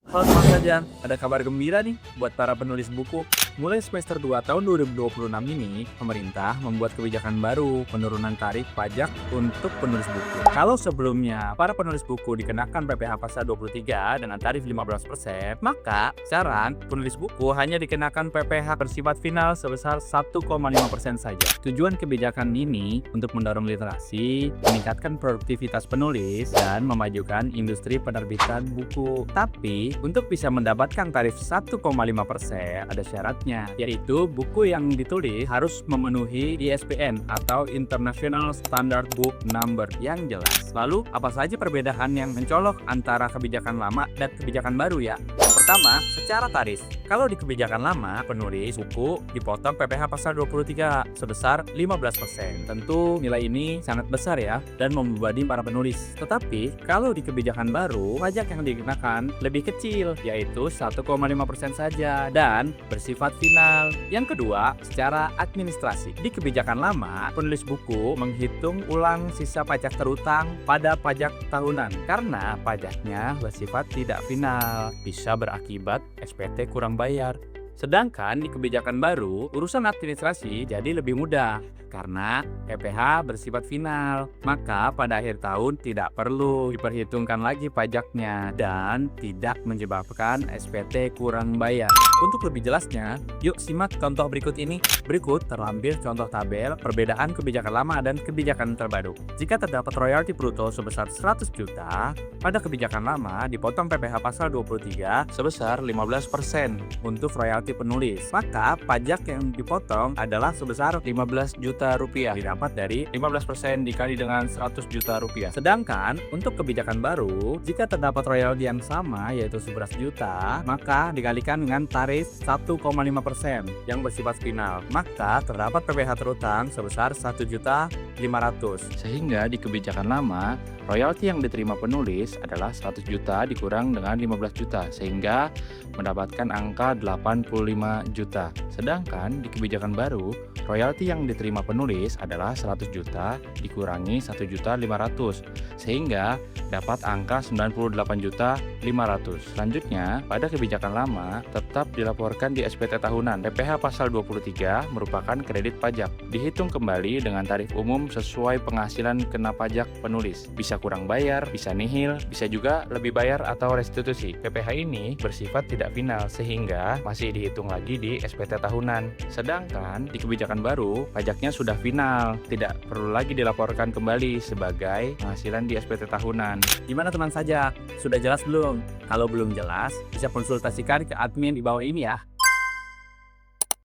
Halo teman Sajan, ada kabar gembira nih buat para penulis buku. Mulai semester 2 tahun 2026 ini, pemerintah membuat kebijakan baru penurunan tarif pajak untuk penulis buku. Kalau sebelumnya para penulis buku dikenakan PPh pasal 23 dengan tarif 15%, maka sekarang penulis buku hanya dikenakan PPh bersifat final sebesar 1,5% saja. Tujuan kebijakan ini untuk mendorong literasi, meningkatkan produktivitas penulis, dan memajukan industri penerbitan buku. Tapi, untuk bisa mendapatkan tarif 1,5% ada syaratnya, yaitu buku yang ditulis harus memenuhi ISBN atau International Standard Book Number yang jelas. Lalu, apa saja perbedaan yang mencolok antara kebijakan lama dan kebijakan baru ya? Yang pertama, secara tarif. Kalau di kebijakan lama, penulis buku dipotong PPh pasal 23 sebesar 15%. Tentu nilai ini sangat besar ya dan membebani para penulis. Tetapi, kalau di kebijakan baru, pajak yang dikenakan lebih kecil, yaitu 1,5% saja dan bersifat final. Yang kedua, secara administrasi. Di kebijakan lama, penulis buku menghitung ulang sisa pajak terutang pada pajak tahunan karena pajaknya bersifat tidak final, bisa berakibat SPT kurang bayar. Sedangkan di kebijakan baru, urusan administrasi jadi lebih mudah karena PPh bersifat final. Maka pada akhir tahun tidak perlu diperhitungkan lagi pajaknya dan tidak menyebabkan SPT kurang bayar. Untuk lebih jelasnya, yuk simak contoh berikut ini. Berikut terlampir contoh tabel perbedaan kebijakan lama dan kebijakan terbaru. Jika terdapat royalti bruto sebesar 100 juta, pada kebijakan lama dipotong PPh pasal 23 sebesar 15% untuk royalti penulis. Maka pajak yang dipotong adalah sebesar 15 juta rupiah, didapat dari 15% dikali dengan 100 juta rupiah. Sedangkan untuk kebijakan baru, jika terdapat royalti yang sama yaitu 11 juta, maka dikalikan dengan tarif 1,5% yang bersifat final. Maka terdapat PPh terutang sebesar 1.500.000. Sehingga di kebijakan lama, royalti yang diterima penulis adalah 100 juta dikurang dengan 15 juta sehingga mendapatkan angka 85 juta. Sedangkan di kebijakan baru, royalti yang diterima penulis adalah 100 juta dikurangi 1.500.000 sehingga dapat angka 98.500.000. Selanjutnya, pada kebijakan lama tetap dilaporkan di SPT tahunan. PPh pasal 23 merupakan kredit pajak. Dihitung kembali dengan tarif umum sesuai penghasilan kena pajak penulis. Bisa kurang bayar, bisa nihil, bisa juga lebih bayar atau restitusi. PPh ini bersifat tidak final sehingga masih dihitung lagi di SPT tahunan. Sedangkan di kebijakan baru, pajaknya sudah final, tidak perlu lagi dilaporkan kembali sebagai penghasilan di SPT tahunan. Gimana teman saja? Sudah jelas belum? Kalau belum jelas, bisa konsultasikan ke admin di bawah ini ya.